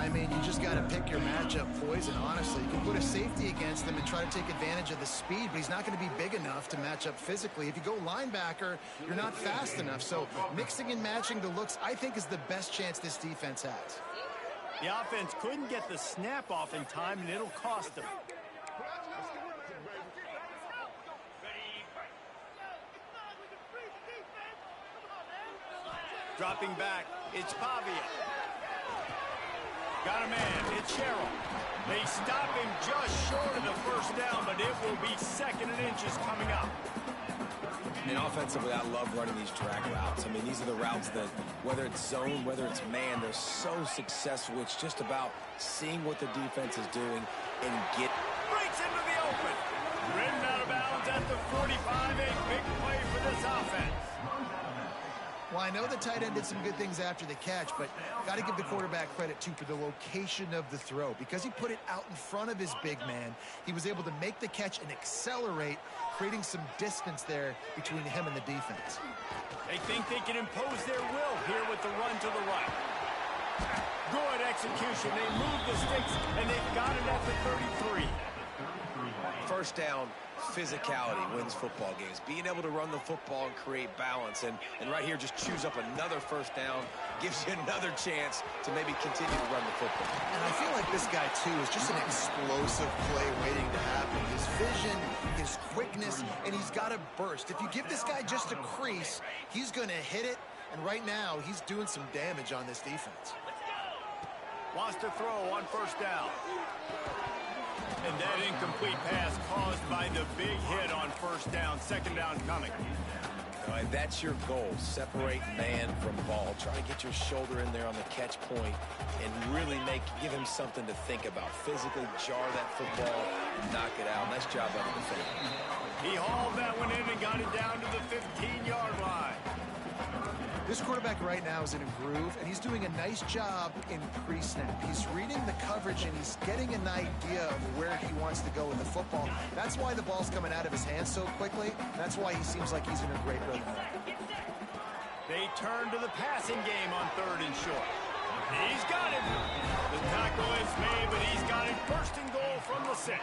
I mean, you just got to pick your matchup poison, honestly. You can put a safety against him and try to take advantage of the speed, but he's not going to be big enough to match up physically. If you go linebacker, you're not fast enough. So mixing and matching the looks, I think, is the best chance this defense has. The offense couldn't get the snap off in time, and it'll cost them. Dropping back, it's Pavia. Got a man, it's Sherrill. They stop him just short of the first down, but it will be 2nd and inches coming up. And offensively, I love running these drag routes. I mean, these are the routes that, whether it's zone, whether it's man, they're so successful. It's just about seeing what the defense is doing and breaks into the open. Ridden out of bounds at the 45, a big play for this offense. Well, I know the tight end did some good things after the catch, but got to give the quarterback credit, too, for the location of the throw. Because he put it out in front of his big man, he was able to make the catch and accelerate, creating some distance there between him and the defense. They think they can impose their will here with the run to the right. Good execution. They move the sticks, and they've got it at the 33. First down, physicality wins football games. Being able to run the football and create balance. And right here, just choose up another first down, gives you another chance to maybe continue to run the football. And I feel like this guy, too, is just an explosive play waiting to happen. His vision, his quickness, and he's got a burst. If you give this guy just a crease, he's going to hit it. And right now, he's doing some damage on this defense. Wants to throw on first down. And that incomplete pass caused by the big hit on first down. 2nd down coming. All right, that's your goal. Separate man from ball. Try to get your shoulder in there on the catch point and really give him something to think about. Physically jar that football and knock it out. Nice job by the defender. He hauled that one in and got it down to the 15-yard line. This quarterback right now is in a groove, and he's doing a nice job in pre-snap. He's reading the coverage, and he's getting an idea of where he wants to go with the football. That's why the ball's coming out of his hands so quickly. That's why he seems like he's in a great rhythm. They turn to the passing game on 3rd and short. He's got it. The tackle is made, but he's got it 1st and goal from the 6.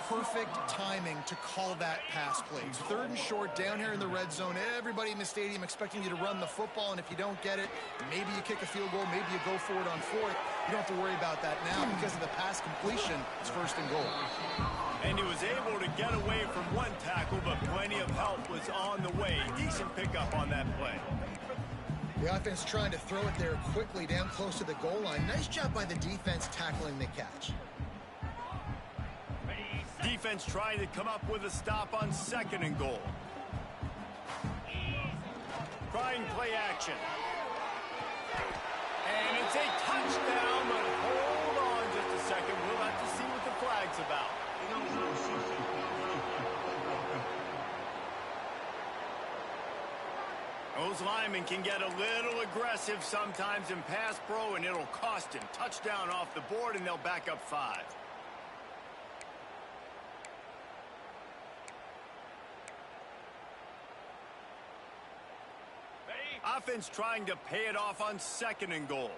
Perfect timing to call that pass play. 3rd and short down here in the red zone. Everybody in the stadium expecting you to run the football, and if you don't get it, maybe you kick a field goal, maybe you go for it on 4th. You don't have to worry about that now because of the pass completion. It's 1st and goal. And he was able to get away from one tackle, but plenty of help was on the way. Decent pickup on that play. The offense trying to throw it there quickly down close to the goal line. Nice job by the defense tackling the catch. Defense trying to come up with a stop on 2nd and goal. Trying play action. And it's a touchdown, but hold on just a second. We'll have to see what the flag's about. Those linemen can get a little aggressive sometimes in pass pro, and it'll cost him. Touchdown off the board, and they'll back up 5. Offense trying to pay it off on 2nd and goal.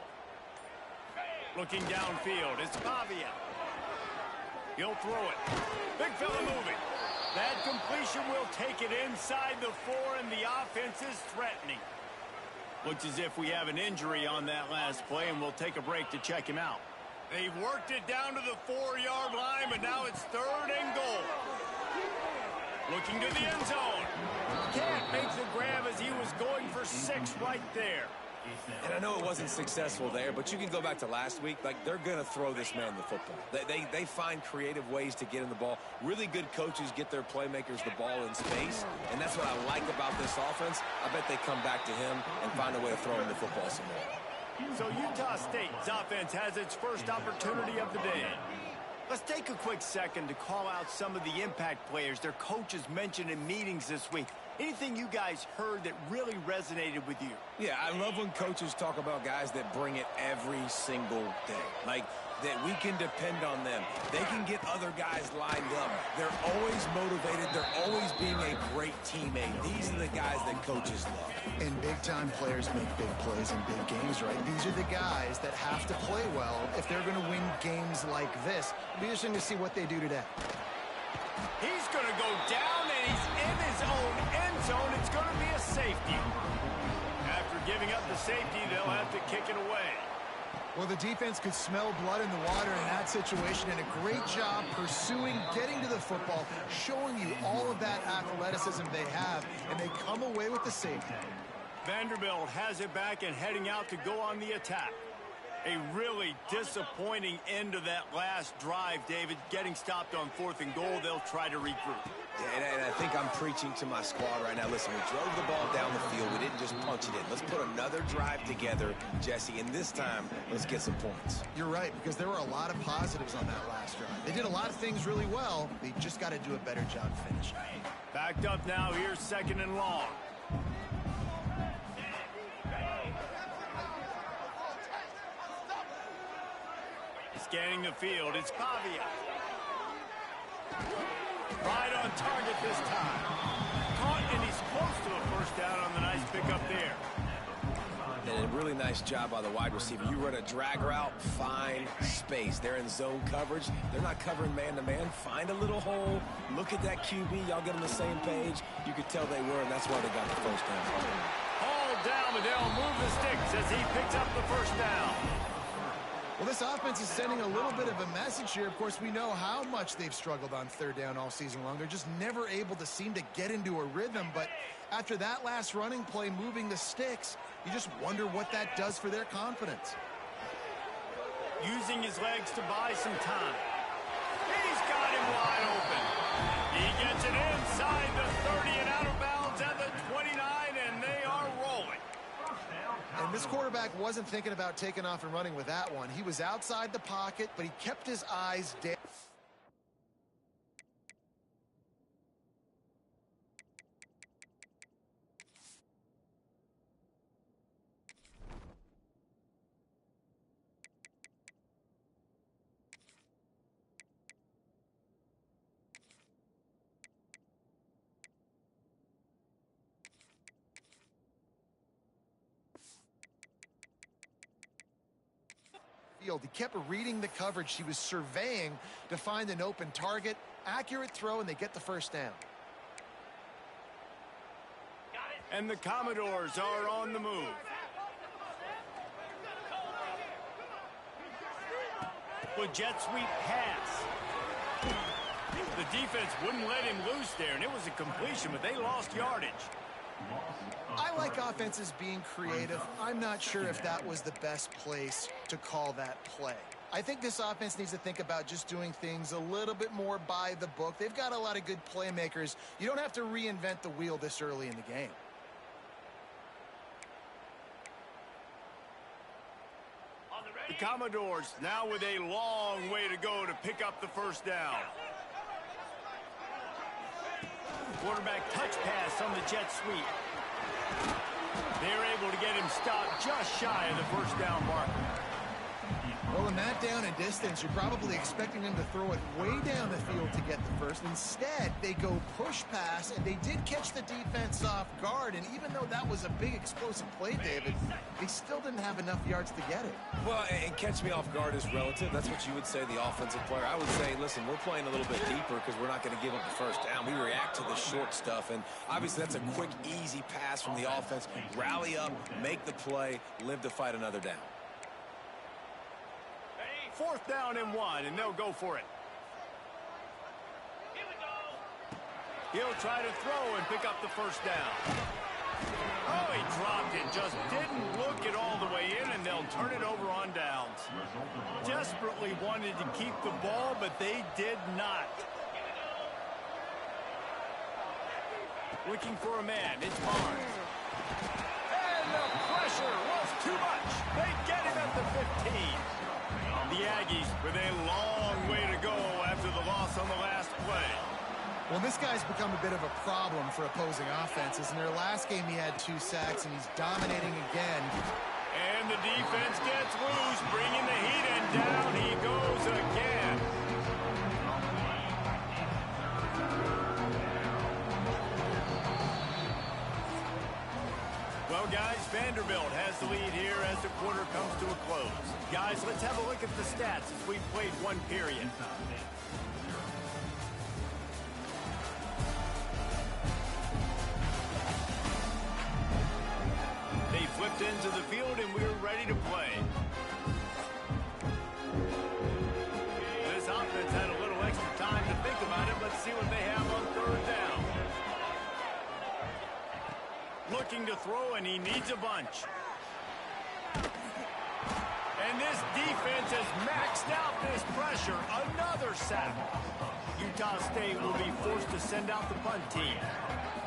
Looking downfield, it's Pavia. He'll throw it. Big fella moving. That completion will take it inside the 4, and the offense is threatening. Looks as if we have an injury on that last play, and we'll take a break to check him out. They've worked it down to the 4-yard line, but now it's 3rd and goal. Looking to the end zone. Can't make the grab as he was going for 6 right there. And I know it wasn't successful there, but you can go back to last week. Like, they're going to throw this man the football. They find creative ways to get in the ball. Really good coaches get their playmakers the ball in space, and that's what I like about this offense. I bet they come back to him and find a way to throw him the football some more. So Utah State's offense has its first opportunity of the day. Let's take a quick second to call out some of the impact players their coaches mentioned in meetings this week. Anything you guys heard that really resonated with you? Yeah, I love when coaches talk about guys that bring it every single day. Like, that we can depend on them. They can get other guys lined up. They're always motivated. They're always being a great teammate. These are the guys that coaches love. And big-time players make big plays in big games, right? These are the guys that have to play well if they're going to win games like this. It'll be interesting to see what they do today. He's going to go down, and he's in his own end zone. It's going to be a safety. After giving up the safety, they'll have to kick it away. Well, the defense could smell blood in the water in that situation, and a great job pursuing, getting to the football, showing you all of that athleticism they have, and they come away with the safety. Vanderbilt has it back and heading out to go on the attack. A really disappointing end of that last drive, David. Getting stopped on 4th and goal, they'll try to regroup. Yeah, and I think I'm preaching to my squad right now. Listen, we drove the ball down the field. We didn't just punch it in. Let's put another drive together, Jesse, and this time, let's get some points. You're right, because there were a lot of positives on that last drive. They did a lot of things really well. They just got to do a better job finishing. Backed up now. Here's 2nd and long. Scanning the field, it's Pavia. Right on target this time. Caught, and he's close to a first down on the nice pickup there. And a really nice job by the wide receiver. You run a drag route, find space. They're in zone coverage. They're not covering man-to-man. Find a little hole. Look at that QB. Y'all get on the same page. You could tell they were, and that's why they got the first down. Hauled down, but they'll move the sticks as he picks up the first down. Well, this offense is sending a little bit of a message here. Of course, we know how much they've struggled on 3rd down all season long. They're just never able to seem to get into a rhythm. But after that last running play, moving the sticks, you just wonder what that does for their confidence. Using his legs to buy some time. He's got him wide open. He gets it inside the 30 and out of bounds at the 29, and they are rolling. And this quarterback wasn't thinking about taking off and running with that one. He was outside the pocket, but he kept his eyes down. He kept reading the coverage. He was surveying to find an open target. Accurate throw, and they get the first down. And the Commodores are on the move. With jet sweep pass. The defense wouldn't let him loose there, and it was a completion, but they lost yardage. I like offenses being creative. I'm not sure if that was the best place to call that play. I think this offense needs to think about just doing things a little bit more by the book. They've got a lot of good playmakers. You don't have to reinvent the wheel this early in the game. The Commodores now with a long way to go to pick up the first down. Quarterback touch pass on the jet sweep. They're able to get him stopped just shy of the first down marker. Well, in that down and distance, you're probably expecting them to throw it way down the field to get the first. Instead, they go push pass, and they did catch the defense off guard. And even though that was a big explosive play, David, they still didn't have enough yards to get it. Well, and catch me off guard is relative. That's what you would say, the offensive player. I would say, listen, we're playing a little bit deeper because we're not going to give up the first down. We react to the short stuff, and obviously that's a quick, easy pass from the offense. Rally up, make the play, live to fight another down. 4th down and 1, and they'll go for it. He'll try to throw and pick up the first down. Oh, he dropped it. Just didn't look it all the way in, and they'll turn it over on downs. Desperately wanted to keep the ball, but they did not. Looking for a man. It's Barnes. And the pressure was too much. They get him at the 15. The Aggies with a long way to go after the loss on the last play. Well, this guy's become a bit of a problem for opposing offenses. In their last game, he had 2 sacks, and he's dominating again. And the defense gets loose, bringing the heat, and down he goes again. Well, guys, Vanderbilt has the lead here as the quarter comes to a close. Guys, let's have a look at the stats as we've played one period. They flipped into the field, and we're ready to play. This offense had a little extra time to think about it. Let's see what they have on third down. Looking to throw, and he needs a bunch. And this defense has maxed out this pressure. Another sack. Utah State will be forced to send out the punt team.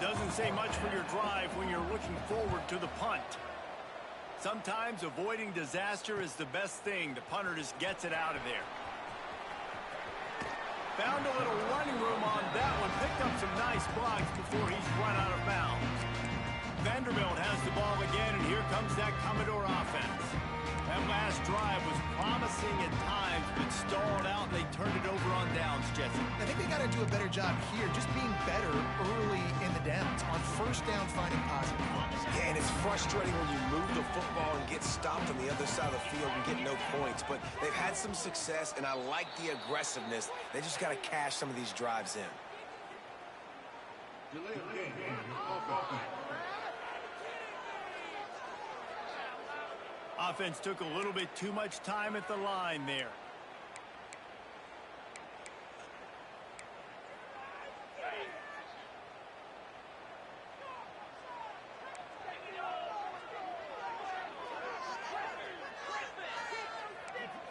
Doesn't say much for your drive when you're looking forward to the punt. Sometimes avoiding disaster is the best thing. The punter just gets it out of there. Found a little running room on that one. Picked up some nice blocks before he's run out of bounds. Vanderbilt has the ball again, and here comes that Commodore offense. That last drive was promising at times, but stalled out, and they turned it over on downs, Jesse. I think they got to do a better job here, just being better early in the downs. On first down, finding positive points. Yeah, and it's frustrating when you move the football and get stopped on the other side of the field and get no points. But they've had some success, and I like the aggressiveness. They just got to cash some of these drives in. Offense took a little bit too much time at the line there.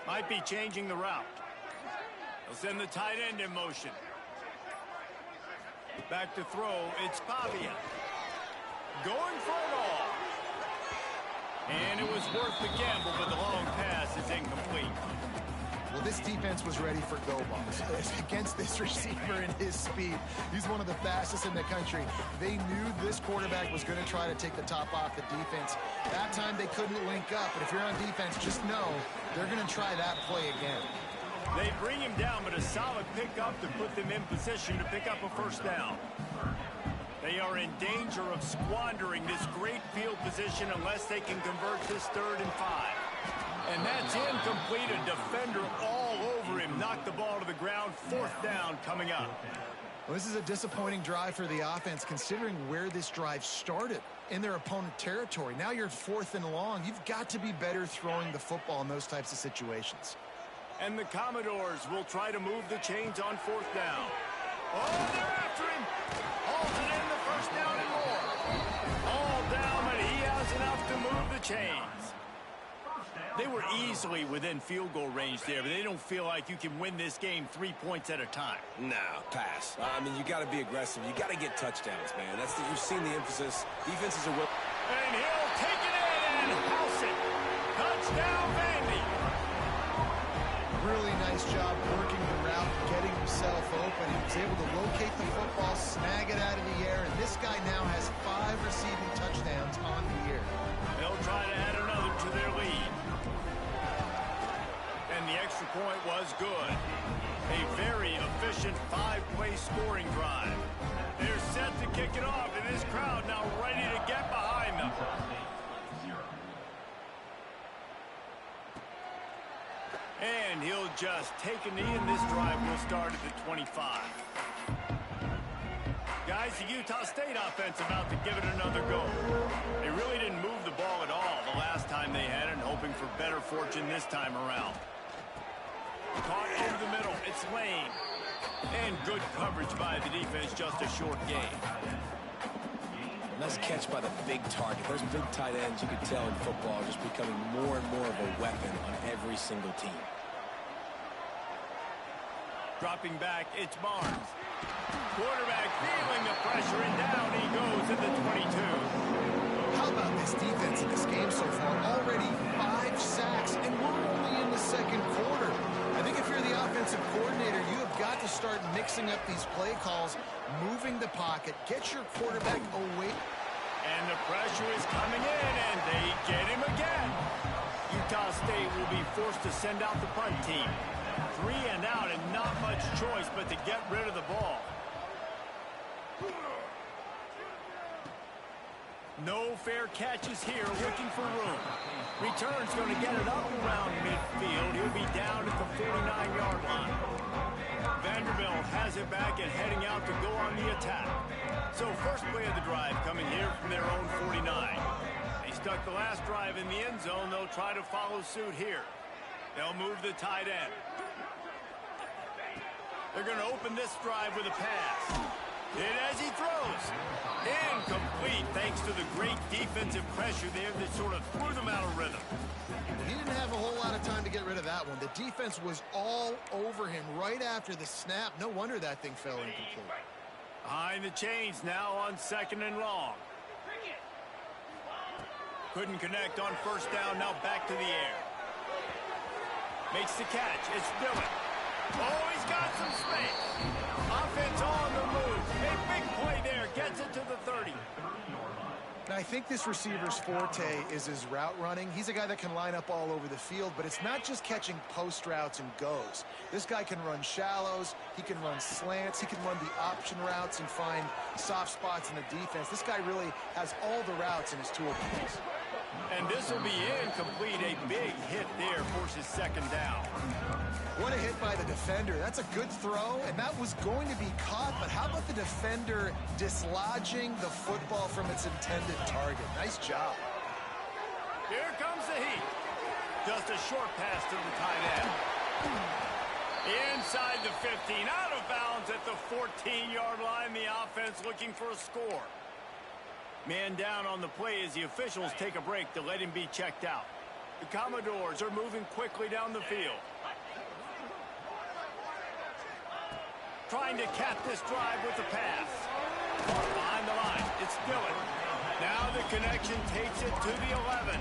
Might be changing the route. They'll send the tight end in motion. Back to throw, it's Pavia. Going for it all. And it was worth the gamble, but the long pass is incomplete. Well, this defense was ready for go balls. Against this receiver and his speed, he's one of the fastest in the country. They knew this quarterback was going to try to take the top off the defense. That time they couldn't link up, but if you're on defense, just know they're going to try that play again. They bring him down, but a solid pickup to put them in position to pick up a first down. They are in danger of squandering this great field position unless they can convert this 3rd and 5. And that's incomplete. A defender all over him. Knocked the ball to the ground. 4th down coming up. Well, this is a disappointing drive for the offense considering where this drive started in their opponent territory. Now you're 4th and long. You've got to be better throwing the football in those types of situations. And the Commodores will try to move the chains on 4th down. Oh, they're after him. Holds it in the first down and more. All down, but he has enough to move the chains. They were easily within field goal range there, but they don't feel like you can win this game 3 points at a time. No, pass. I mean, you got to be aggressive. You got to get touchdowns, man. You've seen the emphasis. Defenses are well. And he'll take it in and house it. Touchdown, Vandy. Really nice job working the route, getting himself open. He was able to locate the football, snag it out of the air, and this guy now has 5 receiving touchdowns on the year. They'll try to add another to their lead. And the extra point was good. A very efficient 5-play scoring drive. They're set to kick it off, and this crowd now ready to get behind them. And he'll just take a knee, and this drive will start at the 25. Guys, the Utah State offense about to give it another go. They really didn't move the ball at all the last time they had it, and hoping for better fortune this time around. Caught over the middle. It's Lane. And good coverage by the defense, just a short game. Nice catch by the big target. Those big tight ends, you could tell in football, are just becoming more and more of a weapon on every single team. Dropping back, it's Barnes. Quarterback feeling the pressure, and down he goes at the 22. How about this defense in this game so far? Already 5 sacks, and we're only in the 2nd quarter. I think if you're the offensive coordinator, you have got to start mixing up these play calls, moving the pocket, get your quarterback away. And the pressure is coming in, and they get him again. Utah State will be forced to send out the punt team. 3 and out, and not much choice but to get rid of the ball. No fair catches here, looking for room. Return's going to get it up around midfield. He'll be down at the 49-yard line. Vanderbilt has it back and heading out to go on the attack. So first play of the drive coming here from their own 49. They stuck the last drive in the end zone. They'll try to follow suit here. They'll move the tight end. They're going to open this drive with a pass. And as he throws, incomplete thanks to the great defensive pressure there that sort of threw them out of rhythm. He didn't have a whole lot of time to get rid of that one. The defense was all over him right after the snap. No wonder that thing fell incomplete. Behind the chains now on 2nd and long. Couldn't connect on first down, now back to the air. Makes the catch, it's Dillon. Oh, he's got some space. Offense on the move. A big play there, gets it to the 30. Now, I think this receiver's forte is his route running. He's a guy that can line up all over the field, but it's not just catching post routes and goes. This guy can run shallows, he can run slants, he can run the option routes and find soft spots in the defense. This guy really has all the routes in his toolbox. And this will be incomplete. A big hit there, forces 2nd down. What a hit by the defender. That's a good throw, and that was going to be caught, but how about the defender dislodging the football from its intended target? Nice job. Here comes the heat. Just a short pass to the tight end. Inside the 15, out of bounds at the 14-yard line. The offense looking for a score. Man down on the play as the officials take a break to let him be checked out. The Commodores are moving quickly down the field. Trying to cap this drive with the pass. Behind the line, it's Dillon. Now the connection takes it to the 11.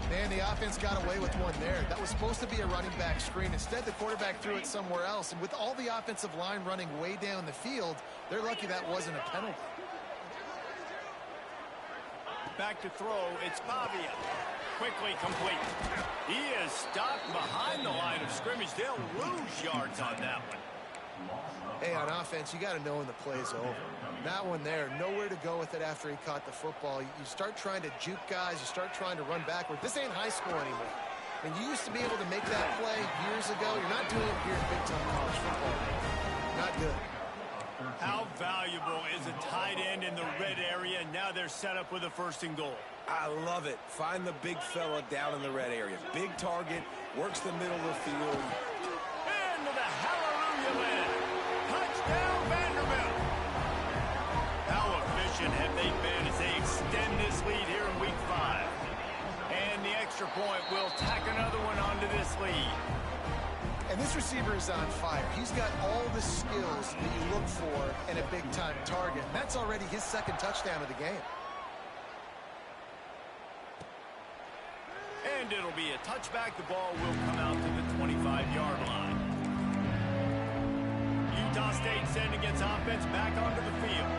Man, the offense got away with one there. That was supposed to be a running back screen. Instead, the quarterback threw it somewhere else. And with all the offensive line running way down the field, they're lucky that wasn't a penalty. Back to throw, it's Pavia. Quickly complete. He is stopped behind the line of scrimmage. They'll lose yards on that one. Hey, on offense, you got to know when the play's over. That one there, nowhere to go with it after he caught the football. You start trying to juke guys. You start trying to run backward. This ain't high school anymore. I mean, you used to be able to make that play years ago. You're not doing it here in big-time college football. Not good. How valuable is a tight end in the red area? Now they're set up with a 1st and goal. I love it. Find the big fella down in the red area. Big target, works the middle of the field. Into the hallelujah land. Touchdown Vanderbilt. How efficient have they been as they extend this lead here in week 5? And the extra point will tack another one onto this lead. And this receiver is on fire. He's got all the skills that you look for in a big-time target. And that's already his 2nd touchdown of the game. And it'll be a touchback. The ball will come out to the 25-yard line. Utah State sending its offense back onto the field.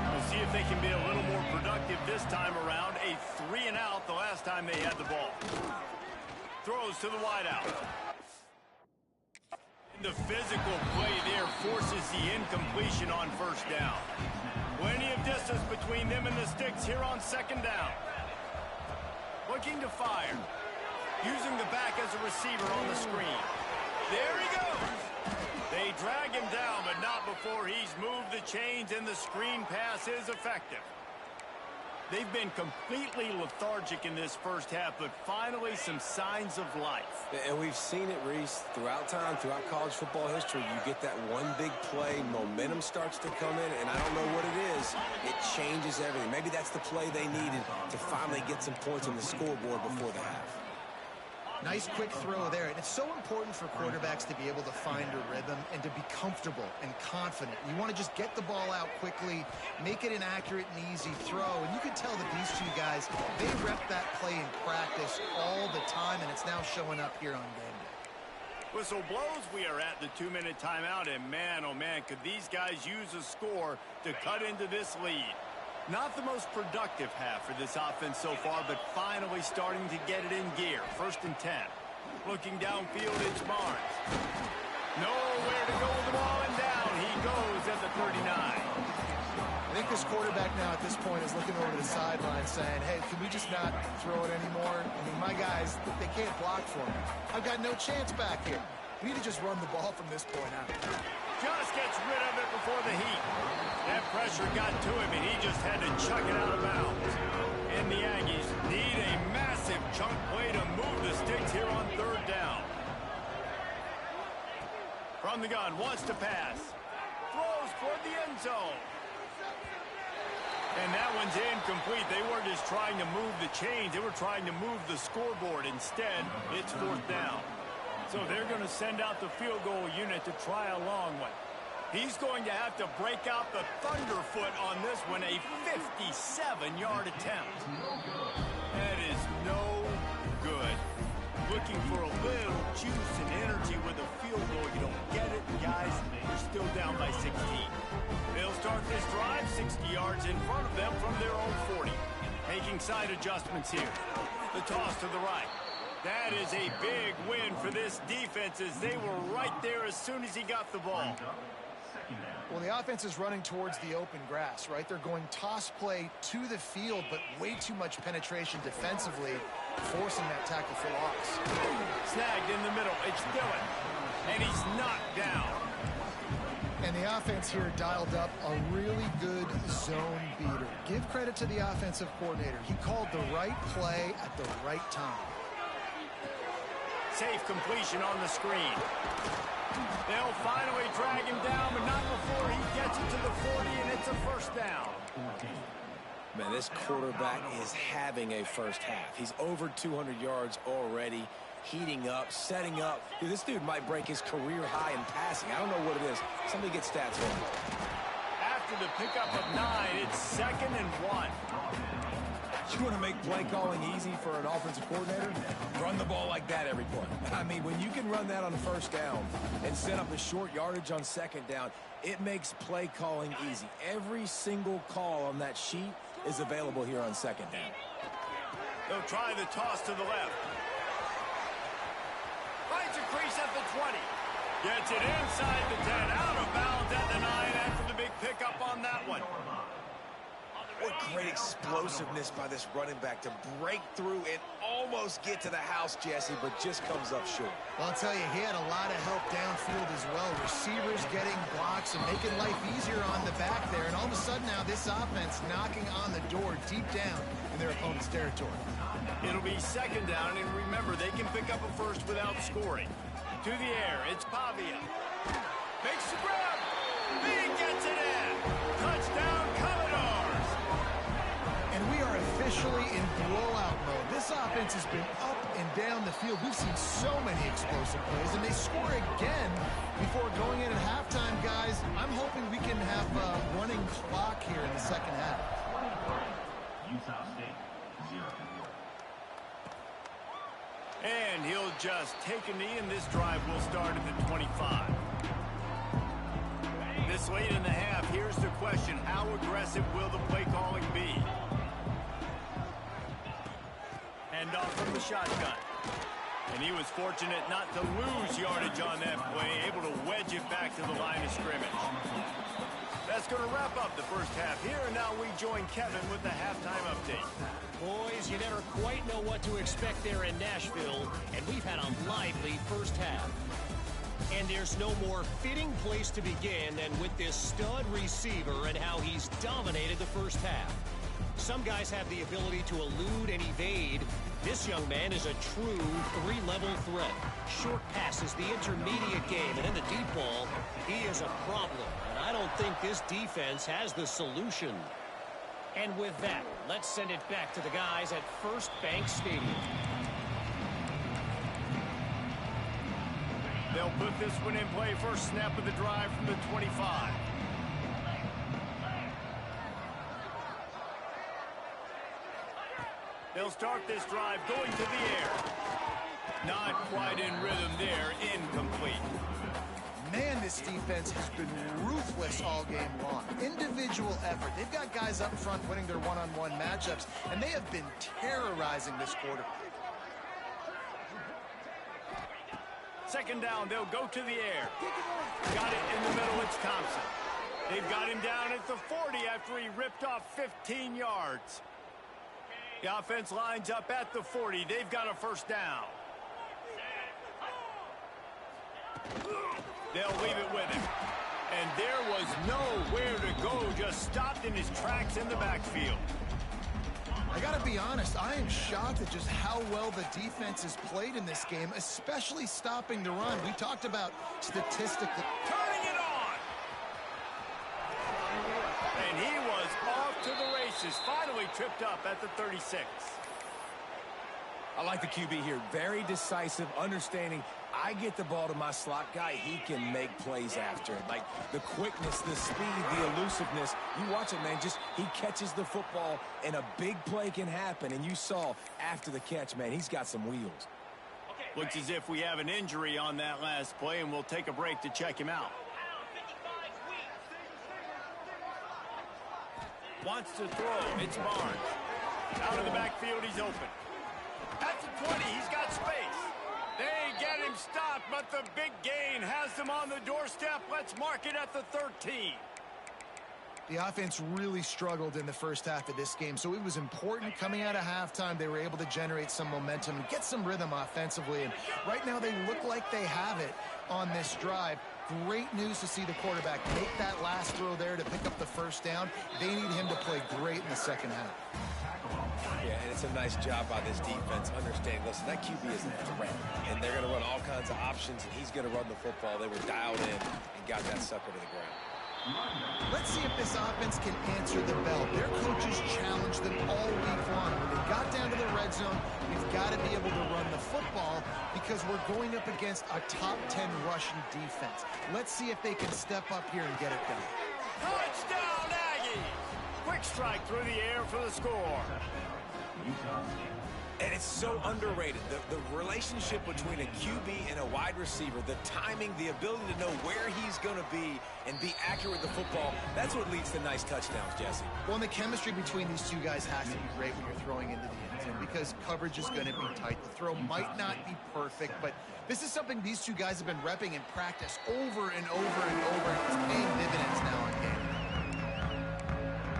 We'll see if they can be a little more productive this time around. A 3 and out the last time they had the ball. Throws to the wideout. The physical play there forces the incompletion on 1st down. Plenty of distance between them and the sticks here on 2nd down. Looking to fire. Using the back as a receiver on the screen. There he goes. They drag him down, but not before he's moved the chains, and the screen pass is effective. They've been completely lethargic in this first half, but finally some signs of life. And we've seen it, Reese, throughout time, throughout college football history. You get that one big play, momentum starts to come in, and I don't know what it is. It changes everything. Maybe that's the play they needed to finally get some points on the scoreboard before the half. Nice quick throw there. And it's so important for quarterbacks to be able to find a rhythm and to be comfortable and confident. You want to just get the ball out quickly, make it an accurate and easy throw. And you can tell that these two guys, they rep that play in practice all the time, and it's now showing up here on game day. Whistle blows. We are at the 2-minute timeout, and man, oh man, could these guys use a score to cut into this lead. Not the most productive half for this offense so far, but finally starting to get it in gear. 1st and 10. Looking downfield, it's Barnes. Nowhere to go with the ball, and down he goes at the 39. I think this quarterback now at this point is looking over the sideline saying, hey, can we just not throw it anymore? I mean, my guys, they can't block for me. I've got no chance back here. We need to just run the ball from this point out. Just gets rid of it before the heat. That pressure got to him, and he just had to chuck it out of bounds. And the Aggies need a massive chunk play to move the sticks here on 3rd down. From the gun, wants to pass. Throws toward the end zone. And that one's incomplete. They weren't just trying to move the chains. They were trying to move the scoreboard. Instead, it's 4th down. So they're going to send out the field goal unit to try a long one. He's going to have to break out the thunderfoot on this one, a 57-yard attempt. That is no good. Looking for a little juice and energy with a field goal. You don't get it, guys. They're still down by 16. They'll start this drive 60 yards in front of them from their own 40. Making side adjustments here. The toss to the right. That is a big win for this defense as they were right there as soon as he got the ball. Well, the offense is running towards the open grass, right? They're going toss play to the field, but way too much penetration defensively, forcing that tackle for loss. Snagged in the middle. It's Dillon. And he's knocked down. And the offense here dialed up a really good zone beater. Give credit to the offensive coordinator. He called the right play at the right time. Safe completion on the screen. They'll finally drag him down, but not before he gets it to the 40, and it's a 1st down. Man, this quarterback is having a first half. He's over 200 yards already, heating up, setting up. Dude, this dude might break his career high in passing. I don't know what it is. Somebody get stats for him. After the pickup of 9, it's 2nd and 1. You want to make play calling easy for an offensive coordinator? Run the ball like that every play. I mean, when you can run that on 1st down and set up a short yardage on 2nd down, it makes play calling easy. Every single call on that sheet is available here on 2nd down. They'll try the toss to the left. Finds a crease at the 20. Gets it inside the 10, out of bounds at the 9 after the big pickup on that one. What great explosiveness by this running back to break through and almost get to the house, Jesse, but just comes up short. Well, I'll tell you, he had a lot of help downfield as well. Receivers getting blocks and making life easier on the back there. And all of a sudden now, this offense knocking on the door deep down in their opponent's territory. It'll be 2nd down, and remember, they can pick up a 1st without scoring. To the air, it's Pavia. Makes the grab. He gets it in. Touchdown, Commodores. And we are officially in blowout mode. This offense has been up and down the field. We've seen so many explosive plays, and they score again before going in at halftime, guys. I'm hoping we can have a running clock here in the 2nd half. Utah State, 0. And he'll just take a knee, and this drive will start at the 25. This late in the half, here's the question. How aggressive will the play calling be? Hand off from the shotgun. And he was fortunate not to lose yardage on that play, able to wedge it back to the line of scrimmage. That's going to wrap up the 1st half here, and now we join Kevin with the halftime update. Boys, you never quite know what to expect there in Nashville, and we've had a lively 1st half. And there's no more fitting place to begin than with this stud receiver and how he's dominated the 1st half. Some guys have the ability to elude and evade. This young man is a true 3-level threat. Short passes, the intermediate game, and in the deep ball, he is a problem. And I don't think this defense has the solution. And with that, let's send it back to the guys at First Bank Stadium. They'll put this one in play. First snap of the drive from the 25. They'll start this drive going to the air. Not quite in rhythm there. Incomplete. Man, this defense has been ruthless all game long. Individual effort. They've got guys up front winning their one-on-one matchups, and they have been terrorizing this quarter. Second down, they'll go to the air. Got it in the middle, it's Thompson. They've got him down at the 40 after he ripped off 15 yards. The offense lines up at the 40. They've got a first down. They'll leave it with him. And there was nowhere to go, just stopped in his tracks in the backfield. I got to be honest, I am shocked at just how well the defense has played in this game, especially stopping the run. We talked about statistically. Turning it on! And he was off to the races, finally tripped up at the 36. I like the QB here. Very decisive, understanding I get the ball to my slot guy, he can make plays after it. Like the quickness, the speed, the elusiveness. You watch it, man, just he catches the football and a big play can happen. And you saw after the catch, man, he's got some wheels. Looks as if we have an injury on that last play, and we'll take a break to check him out. Wants to throw. It's Barnes. Out of the backfield, he's open. At the 20, he's got space. They get him stopped, but the big gain has them on the doorstep. Let's mark it at the 13. The offense really struggled in the first half of this game, so it was important coming out of halftime. They were able to generate some momentum and get some rhythm offensively, and right now they look like they have it on this drive. Great news to see the quarterback make that last throw there to pick up the first down. They need him to play great in the second half. Yeah, and it's a nice job by this defense understanding, listen, that QB is a threat, and they're going to run all kinds of options, and he's going to run the football. They were dialed in and got that sucker to the ground. Let's see if this offense can answer the bell. Their coaches challenged them all week long. When they got down to the red zone, we've got to be able to run the football because we're going up against a top 10 rushing defense. Let's see if they can step up here and get it done. Touchdown, Aggies! Quick strike through the air for the score. And it's so underrated. The relationship between a QB and a wide receiver, the timing, the ability to know where he's going to be and be accurate with the football, that's what leads to nice touchdowns, Jesse. Well, and the chemistry between these two guys has to be great when you're throwing into the end zone because coverage is going to be tight. The throw might not be perfect, but this is something these two guys have been repping in practice over and over and over, and it's paying dividends now on game.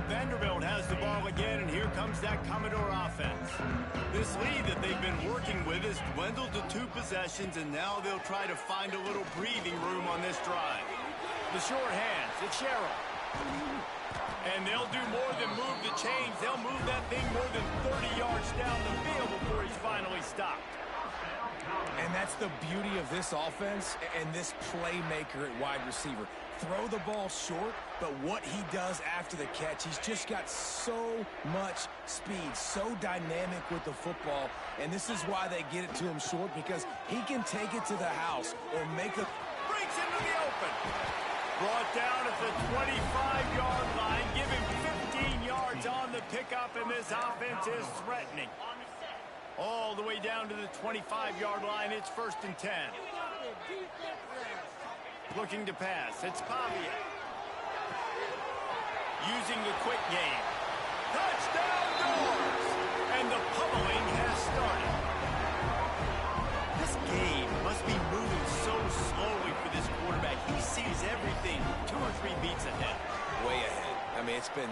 Vanderbilt has the ball again, and here comes that Commodore offense. This lead that they've been working with has dwindled to 2 possessions, and now they'll try to find a little breathing room on this drive. The short hands, it's Sherrill. And they'll do more than move the chains. They'll move that thing more than 30 yards down the field before he's finally stopped. And that's the beauty of this offense and this playmaker at wide receiver. Throw the ball short, but what he does after the catch, he's just got so much speed, so dynamic with the football, and this is why they get it to him short, because he can take it to the house or make a... Breaks into the open. Brought down at the 25-yard line. Give him 15 yards on the pickup, and this offense is threatening. All the way down to the 25-yard line. It's 1st and 10. Looking to pass. It's Pavia. Using the quick game. Touchdown doors! And the pummeling has started. This game must be moving so slowly for this quarterback. He sees everything 2 or 3 beats ahead. Way ahead. I mean, it's been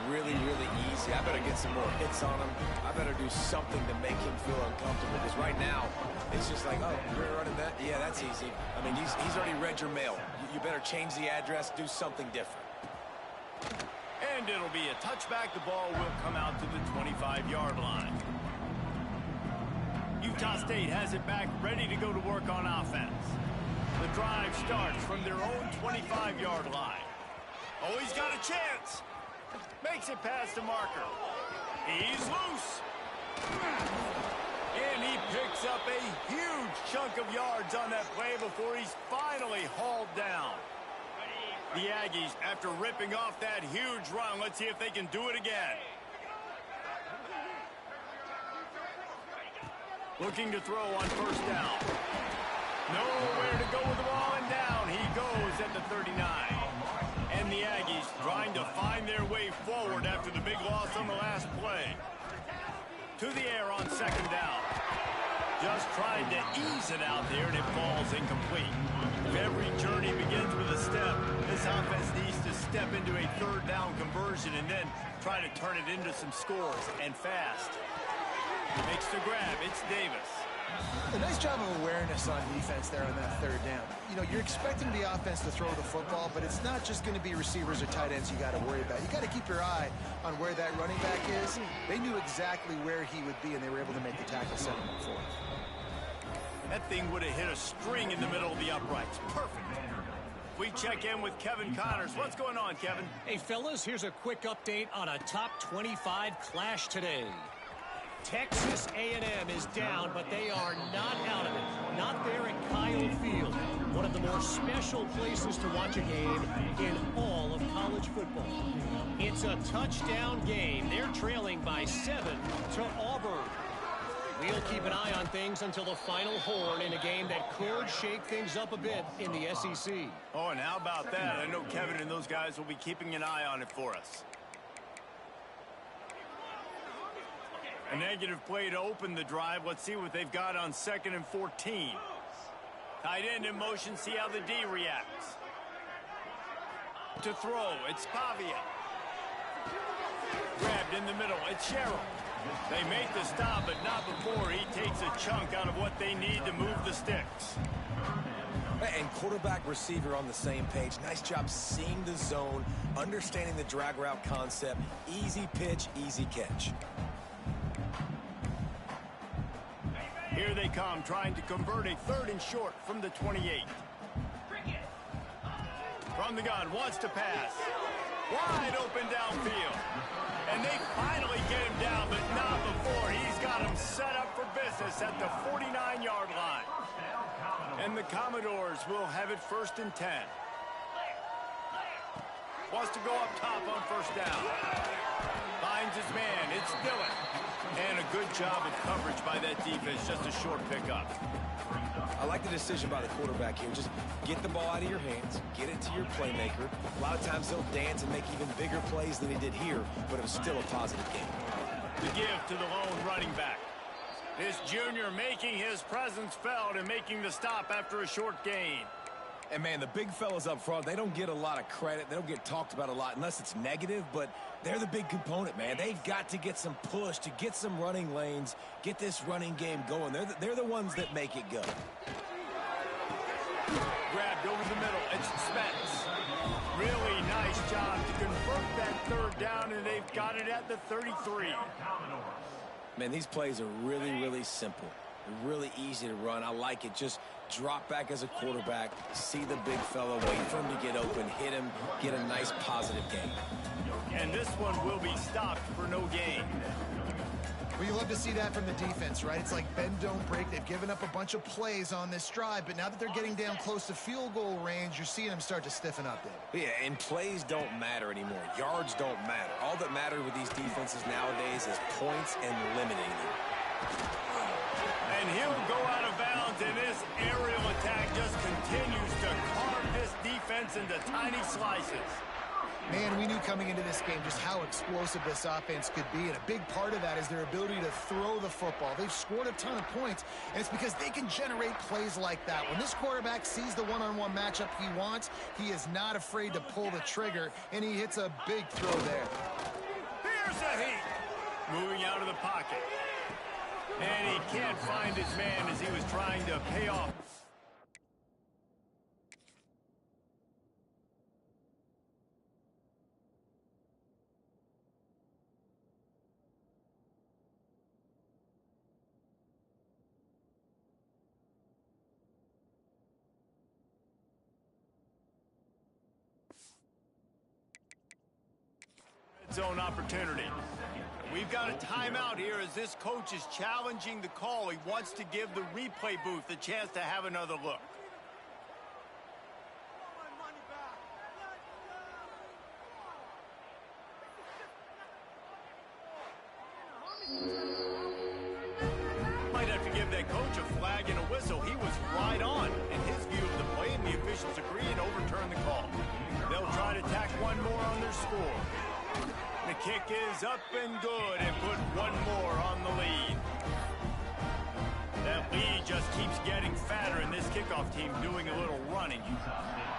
really, really easy. I better get some more hits on him. I better do something to make him feel uncomfortable, because right now, it's just like, oh, you're running that? Yeah, that's easy. I mean, he's already read your mail. You better change the address, do something different. And it'll be a touchback. The ball will come out to the 25-yard line. Utah State has it back, ready to go to work on offense. The drive starts from their own 25-yard line. Oh, he's got a chance. Makes it past the marker. He's loose. And he picks up a huge chunk of yards on that play before he's finally hauled down. The Aggies, after ripping off that huge run, let's see if they can do it again. Looking to throw on first down. Nowhere to go with the ball, and down he goes at the 39. And the Aggies trying to find their way forward after the big loss on the last play. To the air on second down. Just trying to ease it out there, and it falls incomplete. If every journey begins with a step, this offense needs to step into a third down conversion and then try to turn it into some scores, and fast. Makes the grab. It's Davis. A nice job of awareness on defense there on that third down. You know, you're expecting the offense to throw the football, but it's not just going to be receivers or tight ends you got to worry about. You got to keep your eye on where that running back is. They knew exactly where he would be, and they were able to make the tackle, set him up for him. That thing would have hit a string in the middle of the uprights. Perfect. We check in with Kevin Connors. What's going on, Kevin? Hey, fellas, here's a quick update on a top 25 clash today. Texas A&M is down, but they are not out of it. Not there at Kyle Field, one of the more special places to watch a game in all of college football. It's a touchdown game. They're trailing by 7 to Auburn. We'll keep an eye on things until the final horn in a game that could shake things up a bit in the SEC. Oh, and how about that? I know Kevin and those guys will be keeping an eye on it for us. A negative play to open the drive. Let's see what they've got on 2nd and 14. Tight end in motion. See how the D reacts. To throw. It's Pavia. Grabbed in the middle. It's Sherrill. They make the stop, but not before he takes a chunk out of what they need to move the sticks. And quarterback receiver on the same page. Nice job seeing the zone, understanding the drag route concept. Easy pitch, easy catch. Here they come, trying to convert a 3rd and short from the 28. From the gun, wants to pass. Wide open downfield. And they finally get him down, but not before. He's got him set up for business at the 49-yard line. And the Commodores will have it 1st and 10. Wants to go up top on first down. Finds his man. It's Dillon. And a good job of coverage by that defense. Just a short pickup. I like the decision by the quarterback here. Just get the ball out of your hands, get it to your playmaker. A lot of times he'll dance and make even bigger plays than he did here, but it was still a positive game. The give to the lone running back. This junior making his presence felt and making the stop after a short gain. And, man, the big fellas up front, they don't get a lot of credit. They don't get talked about a lot unless it's negative, but they're the big component, man. They've got to get some push, to get some running lanes, get this running game going. They're the ones that make it go. Grabbed over the middle. It's Spence. Really nice job to convert that 3rd down, and they've got it at the 33. Man, these plays are really, really simple. They're really easy to run. I like it. Just drop back as a quarterback, see the big fella, wait for him to get open, hit him, get a nice positive gain. And this one will be stopped for no gain. Well, you love to see that from the defense, right? It's like bend, don't break. They've given up a bunch of plays on this drive, but now that they're getting down close to field goal range, you're seeing them start to stiffen up, David. Yeah, and plays don't matter anymore. Yards don't matter. All that matters with these defenses nowadays is points and limiting them. And he'll go out of bounds, and this aerial attack just continues to carve this defense into tiny slices. Man, we knew coming into this game just how explosive this offense could be, and a big part of that is their ability to throw the football. They've scored a ton of points, and it's because they can generate plays like that. When this quarterback sees the one-on-one matchup he wants, he is not afraid to pull the trigger, and he hits a big throw there. Here's the heat. Moving out of the pocket. And he can't find his man as he was trying to pay off. Zone opportunity. We've got a timeout here as this coach is challenging the call. He wants to give the replay booth a chance to have another look. Might have to give that score. The kick is up and good and put one more on the lead. That lead just keeps getting fatter, and this kickoff team doing a little running. Utah State,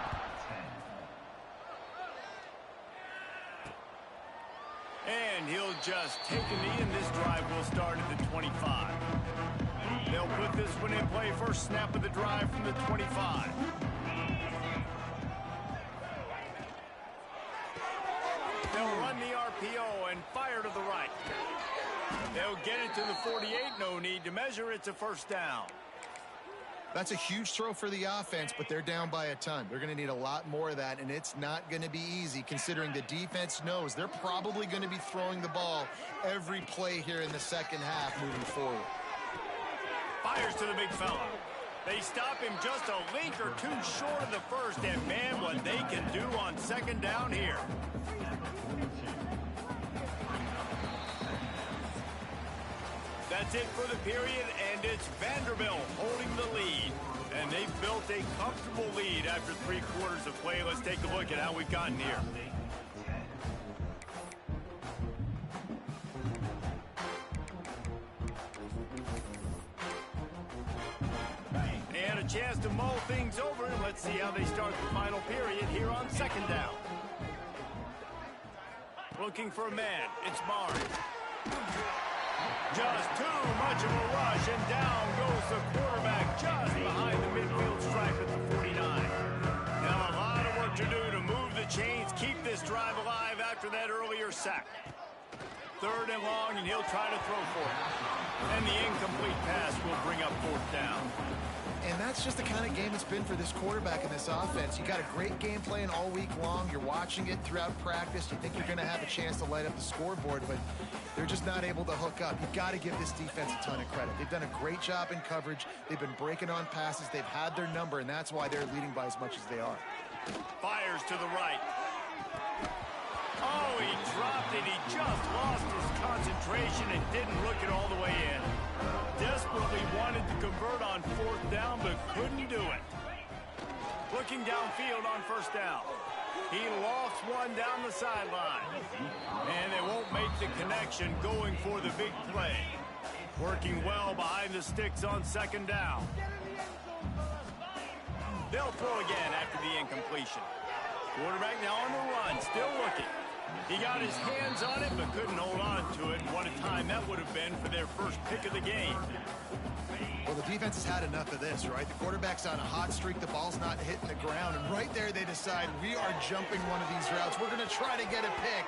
10. And he'll just take a knee, and this drive will start at the 25. They'll put this one in play. First snap of the drive from the 25. They'll run the RPO and fire to the right. They'll get it to the 48. No need to measure. It's a first down. That's a huge throw for the offense, but they're down by a ton. They're going to need a lot more of that, and it's not going to be easy considering the defense knows they're probably going to be throwing the ball every play here in the second half moving forward. Fires to the big fella. They stop him just a link or two short of the first, and man, what they can do on second down here. That's it for the period, and it's Vanderbilt holding the lead. And they've built a comfortable lead after 3 quarters of play. Let's take a look at how we've gotten here. And a chance to mull things over, and let's see how they start the final period here on second down. Looking for a man, it's Barnes. Just too much of a rush, and down goes the quarterback just behind the midfield stripe at the 49. Now a lot of work to do to move the chains, keep this drive alive after that earlier sack. Third and long, and he'll try to throw for it. And the incomplete pass will bring up fourth down. And that's just the kind of game it's been for this quarterback in this offense. You got a great game plan all week long. You're watching it throughout practice. You think you're going to have a chance to light up the scoreboard, but they're just not able to hook up. You've got to give this defense a ton of credit. They've done a great job in coverage. They've been breaking on passes. They've had their number, and that's why they're leading by as much as they are. Fires to the right. Oh, he dropped it. He just lost his concentration and didn't look it all the way in. Desperately wanted to convert on fourth down, but couldn't do it. Looking downfield on first down. He lofts one down the sideline. And they won't make the connection going for the big play. Working well behind the sticks on second down. They'll throw again after the incompletion. Quarterback now on the run, still looking. He got his hands on it, but couldn't hold on to it. What a time that would have been for their first pick of the game. Well, the defense has had enough of this, right? The quarterback's on a hot streak. The ball's not hitting the ground. And right there, they decide, we are jumping one of these routes. We're going to try to get a pick.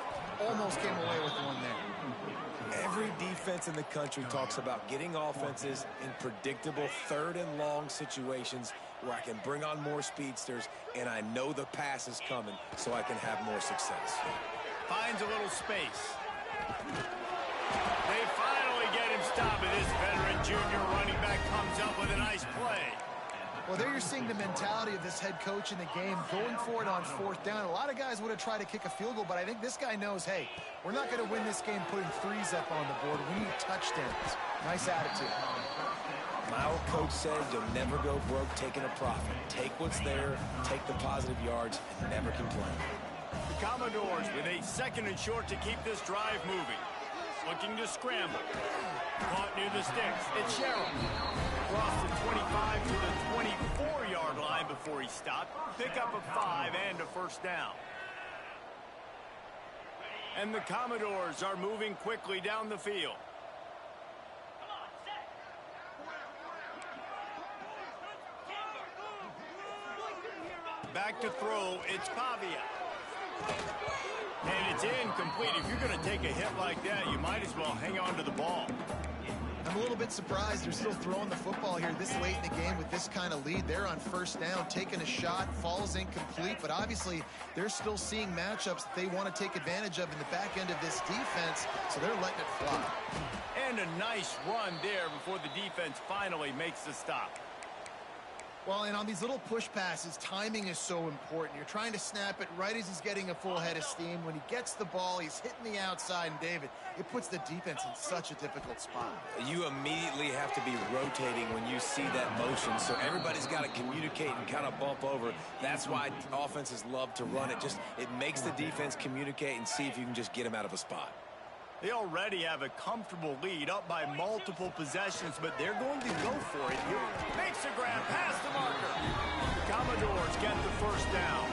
Almost came away with one there. Every defense in the country talks about getting offenses in predictable third and long situations where I can bring on more speedsters and I know the pass is coming so I can have more success. Finds a little space. They finally get him stopped, and this veteran junior running back comes up with a nice play. Well, there you're seeing the mentality of this head coach in the game, going for it on fourth down. A lot of guys would have tried to kick a field goal, but I think this guy knows, hey, we're not going to win this game putting threes up on the board. We need touchdowns. Nice attitude. My old coach said you'll never go broke taking a profit. Take what's there, take the positive yards, and never complain. The Commodores with a second and short to keep this drive moving. Looking to scramble. Caught near the sticks. It's Sherrill. Across the 25 to the 24-yard line before he stopped. Pick up a 5 and a first down. And the Commodores are moving quickly down the field. Back to throw, it's Pavia. And it's incomplete. If you're going to take a hit like that, you might as well hang on to the ball. I'm a little bit surprised they're still throwing the football here this late in the game with this kind of lead. They're on first down, taking a shot, falls incomplete, but obviously they're still seeing matchups that they want to take advantage of in the back end of this defense, so they're letting it fly. And a nice run there before the defense finally makes the stop. Well, and on these little push passes, timing is so important. You're trying to snap it right as he's getting a full head of steam. When he gets the ball, he's hitting the outside, and David, it puts the defense in such a difficult spot. You immediately have to be rotating when you see that motion, so everybody's got to communicate and kind of bump over. That's why offenses love to run it. It makes the defense communicate and see if you can just get him out of a spot. They already have a comfortable lead, up by multiple possessions, but they're going to go for it here. Makes the grab past the marker. The Commodores get the first down.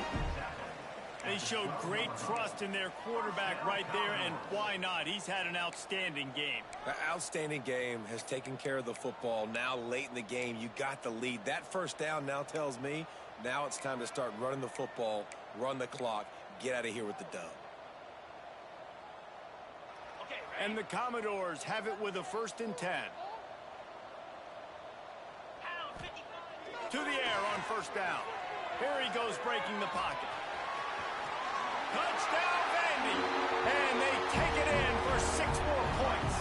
They showed great trust in their quarterback right there, and why not? He's had an outstanding game. An outstanding game, has taken care of the football. Now late in the game, you got the lead. That first down now tells me now it's time to start running the football, run the clock, get out of here with the dub. And the Commodores have it with a 1st and 10. To the air on 1st down. Here he goes breaking the pocket. Touchdown, Vandy! And they take it in for 6 more points.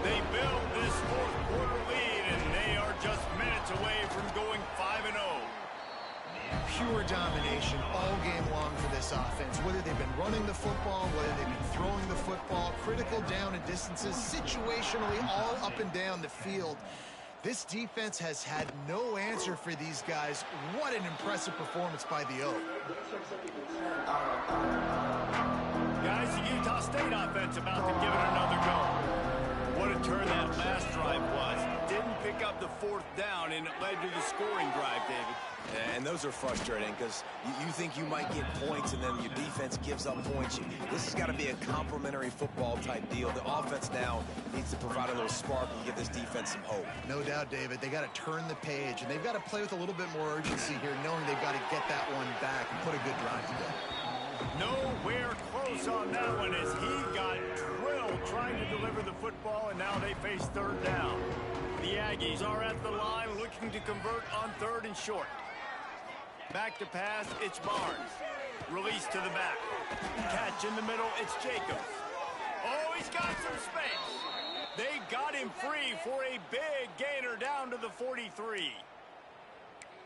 They build this 4th quarter lead, and they are just minutes away from going 5-0. Pure domination all game long for this offense. Whether they've been running the football, whether they've been throwing the football, critical down and distances, situationally all up and down the field. This defense has had no answer for these guys. What an impressive performance by the O. Guys, the Utah State offense about to give it another go. What a turn that last drive was. Didn't pick up the 4th down, and it led to the scoring drive, David. And those are frustrating because you think you might get points and then your defense gives up points. This has got to be a complementary football type deal. The offense now needs to provide a little spark and give this defense some hope. No doubt, David. They got to turn the page, and they've got to play with a little bit more urgency here, knowing they've got to get that one back and put a good drive together. Nowhere close on that one as he got drilled trying to deliver the football, and now they face 3rd down. The Aggies are at the line looking to convert on 3rd and short. Back to pass, it's Barnes. Release to the back. Catch in the middle, it's Jacobs. Oh, he's got some space. They got him free for a big gainer down to the 43.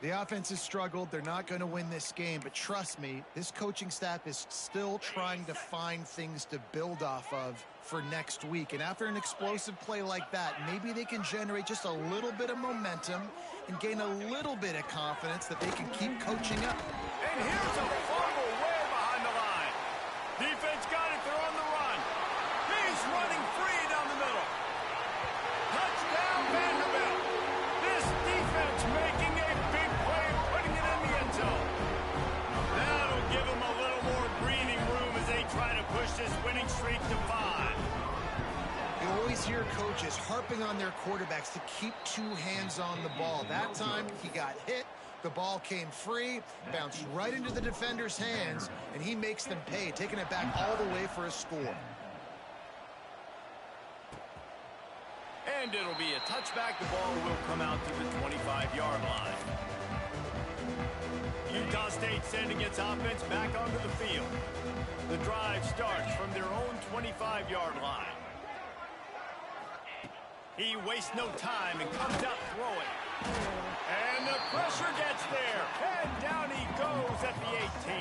The offense has struggled. They're not going to win this game, but trust me, this coaching staff is still trying to find things to build off of for next week. And after an explosive play like that, maybe they can generate just a little bit of momentum and gain a little bit of confidence that they can keep coaching up. And here's a fumble way behind the line. Defense got it. They're on the run. He's running free down the middle. Touchdown, Vanderbilt. This defense making a big play and putting it in the end zone. That'll give them a little more breathing room as they try to push this winning streak to 5. You always hear coaches harping on their quarterbacks to keep 2 hands on the ball. That time, he got hit. The ball came free, bounced right into the defender's hands, and he makes them pay, taking it back all the way for a score. And it'll be a touchback. The ball will come out to the 25-yard line. Utah State sending its offense back onto the field. The drive starts from their own 25-yard line. He wastes no time and comes out throwing. And the pressure gets there. And down he goes at the 18.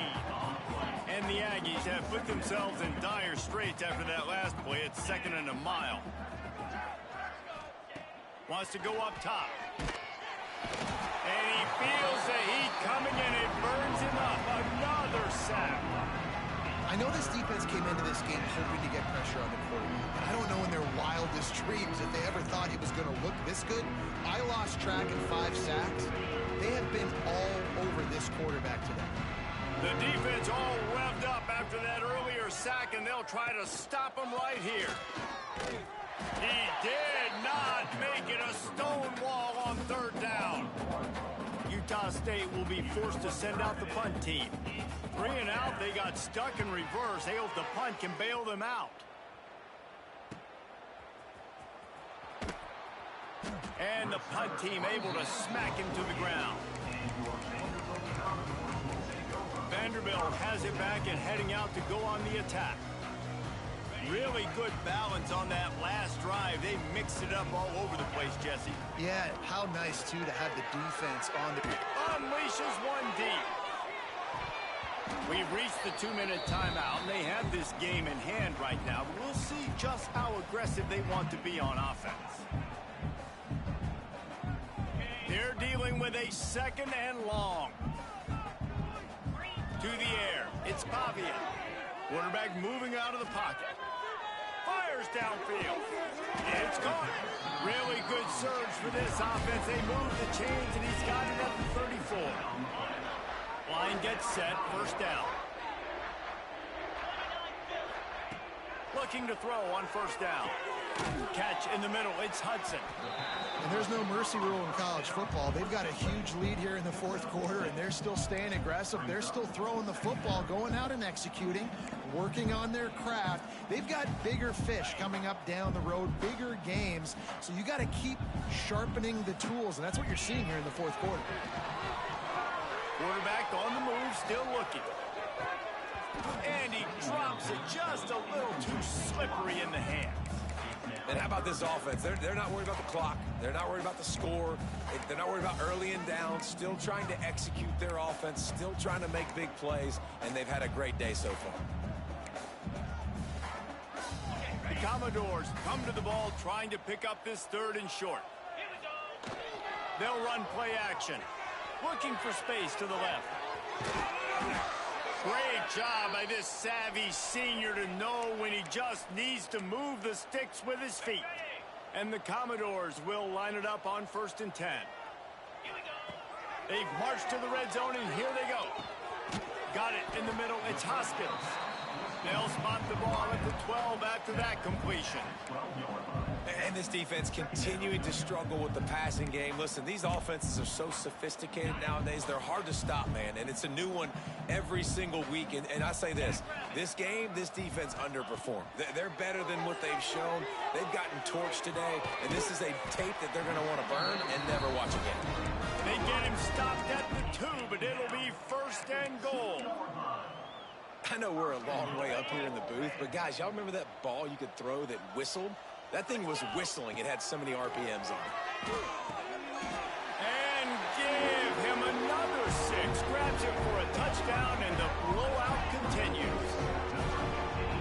And the Aggies have put themselves in dire straits after that last play. It's 2nd and a mile. Wants to go up top. And he feels the heat coming and it burns him up. Another sack. I know this defense came into this game hoping to get pressure on the quarterback. I don't know in their wildest dreams if they ever thought he was going to look this good. I lost track at 5 sacks. They have been all over this quarterback today. The defense all revved up after that earlier sack, and they'll try to stop him right here. He did not make it a stone wall on 3rd down. Utah State will be forced to send out the punt team. 3 and out, they got stuck in reverse. They hope the punt can bail them out. And the punt team able to smack him to the ground. Vanderbilt has it back and heading out to go on the attack. Really good balance on that last drive. They mixed it up all over the place, Jesse. Yeah, how nice, too, to have the defense on the... Unleashes one deep. We've reached the 2-minute timeout, and they have this game in hand right now. But we'll see just how aggressive they want to be on offense. They're dealing with a second and long. To the air. It's Pavia. Quarterback moving out of the pocket. Fires downfield. It's caught. Really good surge for this offense. They move the chains, and he's got it at the 34. Line gets set. First down. Looking to throw on first down. Catch in the middle. It's Hudson. And there's no mercy rule in college football. They've got a huge lead here in the fourth quarter, and they're still staying aggressive. They're still throwing the football, going out and executing, working on their craft. They've got bigger fish coming up down the road, bigger games. So you got to keep sharpening the tools, and that's what you're seeing here in the fourth quarter. Quarterback on the move, still looking. And he drops it just a little too slippery in the hands. And how about this offense? They're not worried about the clock. They're not worried about the score. They're not worried about early and down. Still trying to execute their offense. Still trying to make big plays. And they've had a great day so far. The Commodores come to the ball trying to pick up this third and short. They'll run play action. Looking for space to the left. Great job by this savvy senior to know when he just needs to move the sticks with his feet. And the Commodores will line it up on 1st and 10. They've marched to the red zone, and here they go. Got it in the middle. It's Hoskins. They'll spot the ball at the 12 after that completion. And this defense continuing to struggle with the passing game. Listen, these offenses are so sophisticated nowadays. They're hard to stop, man. And it's a new one every single week. And I say this game, this defense underperformed. They're better than what they've shown. They've gotten torched today. And this is a tape that they're going to want to burn and never watch again. They get him stopped at the 2, but it'll be 1st and goal. I know we're a long way up here in the booth, but guys, y'all remember that ball you could throw that whistled? That thing was whistling. It had so many RPMs on it. And give him another 6. Grabs it for a touchdown, and the blowout continues.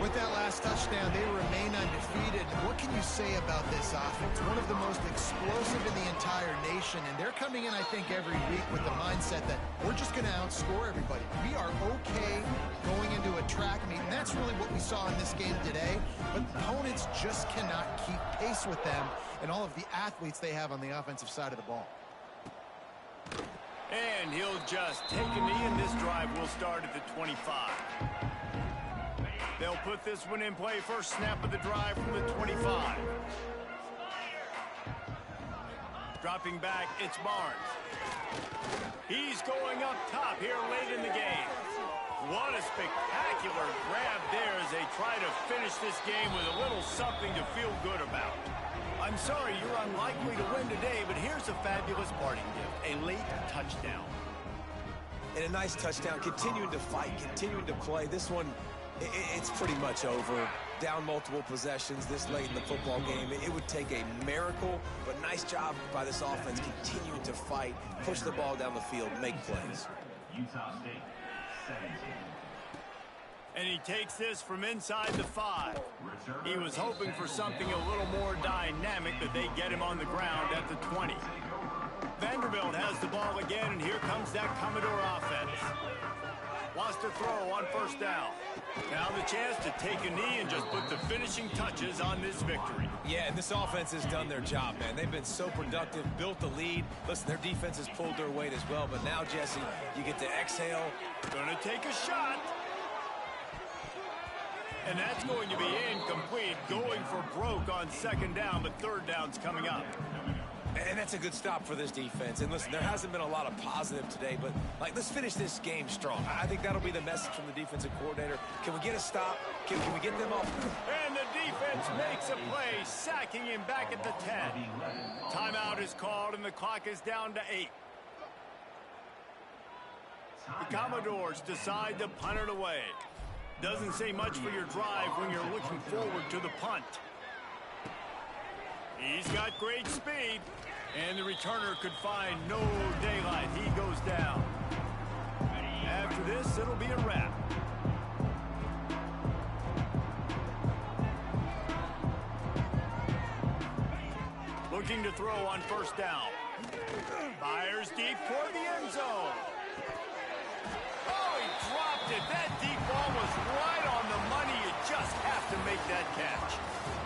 With that last touchdown, they remain undefeated. What can you say about this offense? One of the most explosive in the entire nation, and they're coming in, I think, every week with the mindset that we're just going to outscore everybody. We are okay going into a track meet, and that's really what we saw in this game today. But opponents just cannot keep pace with them and all of the athletes they have on the offensive side of the ball. And he'll just take a knee, and this drive will start at the 25. They'll put this one in play. First snap of the drive from the 25. Dropping back, it's Barnes. He's going up top here late in the game. What a spectacular grab there as they try to finish this game with a little something to feel good about. I'm sorry you're unlikely to win today, but here's a fabulous parting gift, a late touchdown. And a nice touchdown, continuing to fight, continuing to play. This one, it's pretty much over. Down multiple possessions this late in the football game. It would take a miracle, but nice job by this offense continuing to fight, push the ball down the field, make plays. Utah State, 17. And he takes this from inside the 5. He was hoping for something a little more dynamic, but they get him on the ground at the 20. Vanderbilt has the ball again, and here comes that Commodore offense. Wants to throw on first down. Now the chance to take a knee and just put the finishing touches on this victory. Yeah, and this offense has done their job, man. They've been so productive, built the lead. Listen, their defense has pulled their weight as well, but now, Jesse, you get to exhale. Gonna take a shot. And that's going to be incomplete. Going for broke on second down, but third down's coming up. And that's a good stop for this defense. And listen, there hasn't been a lot of positive today, but let's finish this game strong. I think that'll be the message from the defensive coordinator. Can we get a stop? Can we get them off? And the defense makes a play, sacking him back at the 10. Timeout is called, and the clock is down to 8. The Commodores decide to punt it away. Doesn't say much for your drive when you're looking forward to the punt. He's got great speed, and the returner could find no daylight. He goes down. After this, it'll be a wrap. Looking to throw on first down. Fires deep toward the end zone. Oh, he dropped it. That deep ball was right on the money. You just have to make that catch.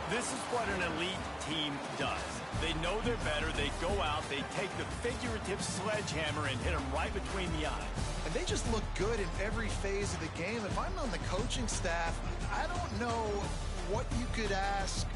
This is what an elite team does. They know they're better. They go out. They take the figurative sledgehammer and hit them right between the eyes. And they just look good in every phase of the game. If I'm on the coaching staff, I don't know what you could ask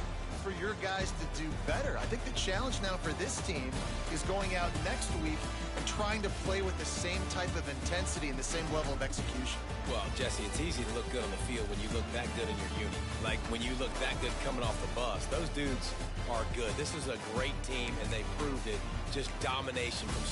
for your guys to do better. I think the challenge now for this team is going out next week and trying to play with the same type of intensity and the same level of execution. Well, Jesse, it's easy to look good on the field when you look that good in your unit. Like when you look that good coming off the bus. Those dudes are good. This is a great team, and they proved it. Just domination from...